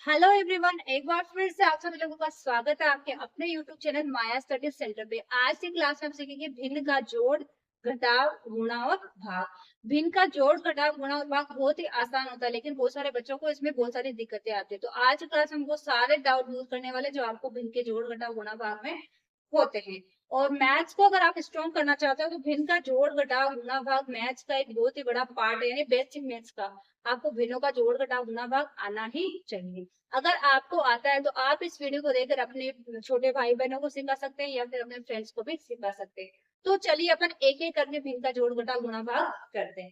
Hello everyone, एक बार फिर से आप सभी लोगों का स्वागत है आपके अपने यूट्यूब चैनल माया स्टडी सेंटर पे। आज की क्लास में हम सीखेंगे भिन्न का जोड़, घटाव, गुणा और भाग। भिन्न का जोड़, घटाव, गुणा और भाग बहुत ही आसान होता है, लेकिन बहुत सारे बच्चों को इसमें बहुत सारी दिक्कतें आती है। तो आज की क्लास में हमको सारे डाउट दूर करने वाले जो आपको भिन्न के जोड़, घटाव, गुणा, भाग में होते हैं। और मैथ्स को अगर आप स्ट्रॉन्ग करना चाहते हो तो भिन्न का जोड़, घटाव, गुणा, भाग मैथ्स का एक बहुत ही बड़ा पार्ट है, यानी बेसिक मैथ्स का। आपको भिन्नों का जोड़, घटाव, गुणा, भाग आना ही चाहिए। अगर आपको आता है तो आप इस वीडियो को देखकर अपने छोटे भाई बहनों को सिखा सकते हैं या फिर अपने फ्रेंड्स को भी सिखा सकते हैं। तो चलिए अपन एक एक करके भिन्न का जोड़, घटाव, गुणा, भाग करते हैं।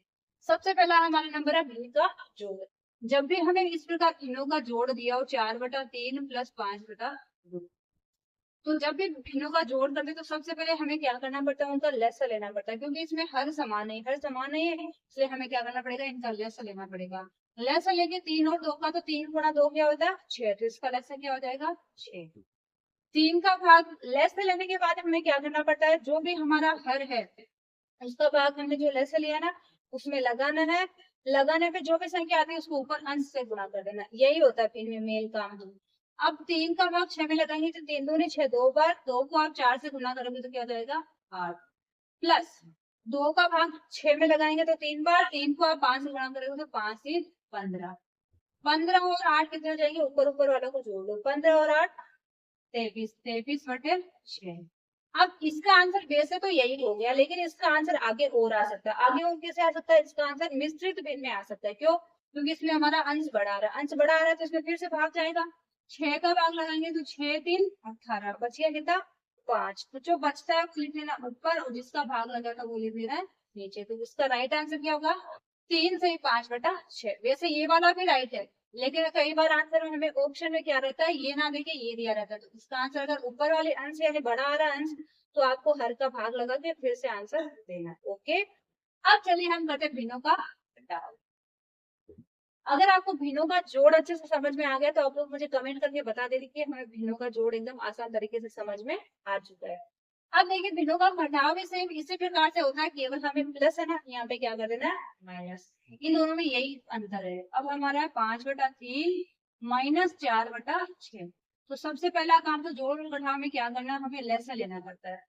सबसे पहला हमारा नंबर है भिन्न का जोड़। जब भी हमें इस प्रकार भिन्नों का जोड़ दिया हो 4/3 प्लस 5/2, तो जब भी भिन्नों का जोड़ करते हैं तो सबसे पहले हमें क्या करना पड़ता है, उनका लसा लेना पड़ता है, क्योंकि इसमें हर समान नहीं है, इसलिए हमें क्या करना पड़ेगा, इनका लसा लेना पड़ेगा। लसा लेके 3 और 2 का, तो 3 गुणा 2 क्या होता है 6, तो इसका लसा क्या हो जाएगा 6। 3 का भाग लसा लेने के बाद हमें क्या करना पड़ता है, जो भी हमारा हर है उसका भाग हमने जो लसा लिया ना उसमें लगाना है। लगाने पे जो भी संख्या आती है उसको ऊपर अंश से गुणा कर देना, यही होता है फिर में मेल काम। अब 3 का भाग 6 में लगाएंगे तो 3 दूनी 6, 2 बार 2 को आप 4 से गुना करोगे तो क्या हो जाएगा 8, प्लस 2 का भाग 6 में लगाएंगे तो 3 बार, 3 को आप 5 से गुणा करोगे तो 5 से 15। 15 और 8 कितने हो जाएंगे, ऊपर ऊपर वालों को जोड़ दो, 15 और 8 23, 23/6। अब इसका आंसर वैसे तो यही हो गया, लेकिन इसका आंसर आगे और आ सकता है। आगे और कैसे आ सकता है, इसका आंसर मिश्रित भिन्न में आ सकता है। क्यों? क्योंकि इसमें हमारा अंश बढ़ा रहा है, अंश बढ़ा रहा है तो इसमें फिर से भाग जाएगा। 6 का भाग लगाएंगे तो 6 3 18, बच गया कितना 5। तो जो बचता है वो लिख लेना ऊपर, और जिसका भाग लगा था वो लिख लेना नीचे। तो इसका राइट आंसर क्या होगा 3 से 5/6। वैसे ये वाला भी राइट है, लेकिन कई बार आंसर में हमें ऑप्शन में क्या रहता है, ये ना देके ये दिया रहता है। तो इसका आंसर अगर ऊपर वाले अंश यानी बड़ा आ रहा अंश, तो आपको हर का भाग लगा के फिर से आंसर देना है। ओके, अब चलिए हम करते हैं भिन्नों का घटाव। अगर आपको भिन्नों का जोड़ अच्छे से समझ में आ गया तो आप लोग मुझे कमेंट करके बता दे कि हमें भिन्नों का जोड़ एकदम आसान तरीके से समझ में आ चुका है। अब देखिए भिन्नों का घटाव भी सेम इसी प्रकार से होता है, केवल हमें प्लस है ना, यहाँ पे क्या कर देना है माइनस। इन दोनों में यही अंतर है। अब हमारा है 5/3 माइनस 4/6। तो सबसे पहला काम तो जोड़ और घटाव में क्या करना है, हमें लेसा लेना पड़ता है।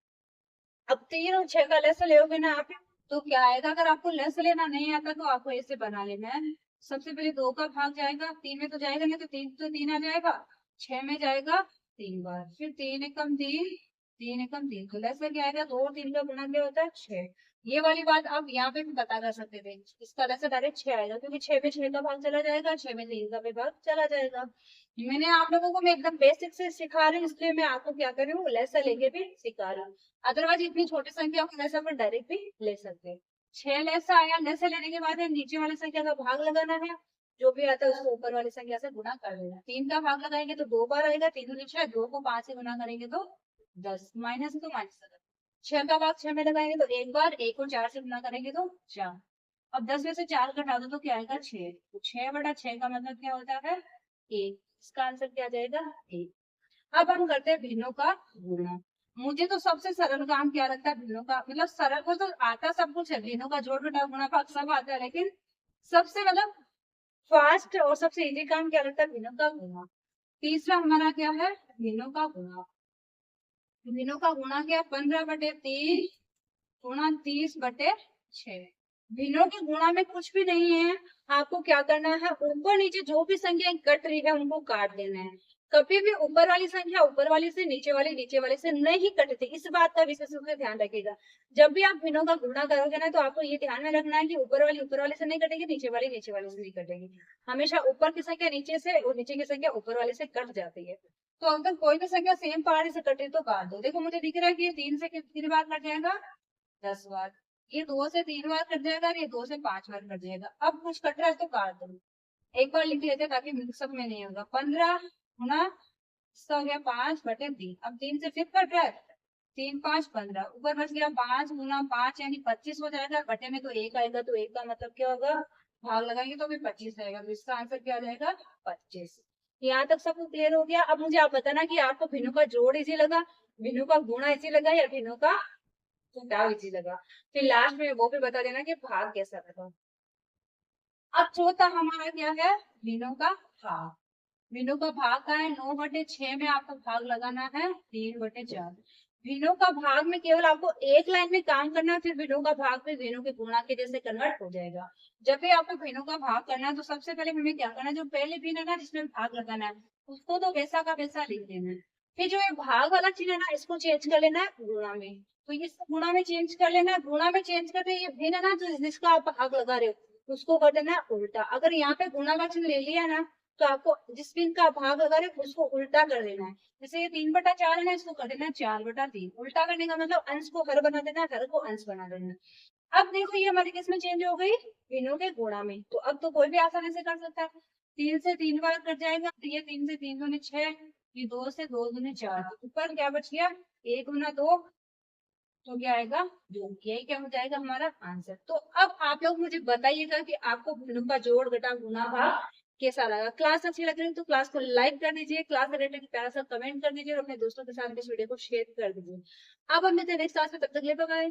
अब 3 और 6 का लेसा लोगे ना आप, तो क्या आएगा, अगर आपको लेस लेना नहीं आता तो आपको ऐसे बना लेना है। सबसे पहले 2 का भाग जाएगा, 3 में तो जाएगा नहीं, तो 3 आ जाएगा, 6 में जाएगा 3 बार, फिर 3 एकम 3, 3 एकम 3, तो लेस क्या आएगा 2 और 3 का गुणा क्या होता है 6। ये वाली बात आप यहाँ पे भी पता कर सकते थे, इसका लेसा डायरेक्ट 6 आएगा, क्योंकि 6 में 6 का भाग चला जाएगा, 6 में 3 का भी भाग चला जाएगा। मैंने आप लोगों को मैं एकदम बेसिक से सिखा रही हूँ, इसलिए मैं आपको क्या कर रही हूँ, लेसा लेके भी सिखा रही हूँ। अदरवाइज इतनी छोटी संख्या को लेसा पर डायरेक्ट भी ले सकते हैं। 6 लेसा आया, लेसा लेने के बाद नीचे वाली संख्या का भाग लगाना है, जो भी आता है उसको ऊपर वाली संख्या से गुणा कर देना। 3 का भाग लगाएंगे तो 2 बार आएगा, 3 दूनी 6, 2 को 5 से गुणा करेंगे तो 10, माइनस है तो माइनस। 6 का भाग 6 में लगाएंगे तो एक बार, 1 को 4 से गुणा करेंगे तो 4। अब 10 में से 4 घटा दो तो क्या आएगा 6, तो 6/6 का मतलब क्या होता है 1। इसका आंसर क्या आ जाएगा 1। अब हम करते हैं भिन्नों का गुणा। मुझे तो सबसे सरल काम क्या लगता है भिन्नों का, मतलब सरल को तो आता सब कुछ है, भिन्नों का जोड़ घटाव गुणा भाग सब आता है, लेकिन सबसे मतलब फास्ट और सबसे इजी काम क्या लगता है भिन्नों का गुणा। तीसरा हमारा क्या है भिन्नों का गुणा। भिन्नों का गुणा क्या, 15/3 गुणा 30/6। भिन्नों के गुणा में कुछ भी नहीं है, आपको क्या करना है, ऊपर नीचे जो भी संख्या कट रही है उनको काट देना है। कभी भी ऊपर वाली संख्या ऊपर वाली से, नीचे वाले से नहीं कटती, इस बात का विशेष रूप से ध्यान रखिएगा। जब भी आप भिन्नों का गुणा करोगे ना, तो आपको ये ध्यान में रखना है कि ऊपर वाले से नहीं कटेगी, नीचे वाले से नहीं कटेगी। हमेशा ऊपर की संख्या नीचे से और नीचे की संख्या ऊपर वाले से कट जाती है। तो अगर कोई भी संख्या सेम पहाड़ी से कटे तो काट दो। देखो मुझे दिख रहा है कि ये 3 से कितनी बार कट जाएगा 10 बार, ये 2 से 3 बार कट जाएगा, ये 2 से 5 बार कट जाएगा। अब कुछ कट रहा है तो काट दो। एक बार लिख लेते ताकि मिक्सअप में नहीं होगा। 15 गुना इसका हो गया 5/3। अब 3 से फिर कट रहा है, 3 5 15, ऊपर बच गया 5 गुना 5 यानी 25 हो जाएगा। बटे में तो 1 आएगा, तो 1 का मतलब क्या होगा, भाग लगाएंगे तो भी 25 आएगा, तो इसका आंसर क्या हो जाएगा 25। यहाँ तक सबको क्लियर हो गया। अब मुझे आप बताना कि आपको भिन्नों का जोड़ इजी लगा, भिन्नों का गुणा इजी लगा, या भिन्नों का घटाव इजी लगा। फिर लास्ट में वो भी बता देना कि भाग कैसा लगा। अब चौथा हमारा क्या है भिन्नों का भाग। भिन्नों का भाग का है 9/6 में आपको भाग लगाना है 3/4। भिन्नों का भाग में केवल आपको एक लाइन में काम करना है, फिर भिन्नों का भाग में भिन्नों के गुणा के जैसे कन्वर्ट हो जाएगा। जब भी आपको भिन्नों का भाग करना है तो सबसे पहले हमें क्या करना है, जो पहले भिन्न है ना जिसमें भाग लगाना है उसको तो वैसा का वैसा लिख देना है। फिर जो ये भाग वाला चिन्ह है ना इसको चेंज कर लेना है गुणा में, तो ये गुणा में चेंज कर लेना है। गुणा में चेंज करते ये भिन्न है ना जिसका आप भाग लगा रहे हो उसको कर देना है उल्टा। अगर यहाँ पे गुणा का चिन्ह ले लिया ना तो आपको जिस भिन्न का भाग लगा रहे हो उसको उल्टा कर देना है। जैसे ये 3/4 है ना इसको कर देना है 4/3। उल्टा करने का मतलब अंश को हर बना देना, हर को अंश बना देना। अब देखो ये हमारे किस में चेंज हो गई, भिन्नों के गुणा में। तो अब तो कोई भी आसानी से कर सकता है। 3 से 3 बार कट जाएगा तो ये 3 से 3 दूनी 6, ये 2 से 2 दूनी 4। ऊपर क्या बच गया 1 गुना 2, तो क्या आएगा 2। यही क्या हो जाएगा हमारा आंसर। तो अब आप लोग मुझे बताइएगा कि आपको भिन्नों का जोड़ घटा गुणा भाग कैसा लगा। क्लास अच्छी लग रही है तो क्लास को लाइक कर दीजिए, क्लास रिलेटेड प्यारा सा कमेंट कर दीजिए और अपने दोस्तों के साथ इस वीडियो को शेयर कर दीजिए। अब हम मिलते हैं नेक्स्ट क्लास में, तब तक के लिए बाय बाय।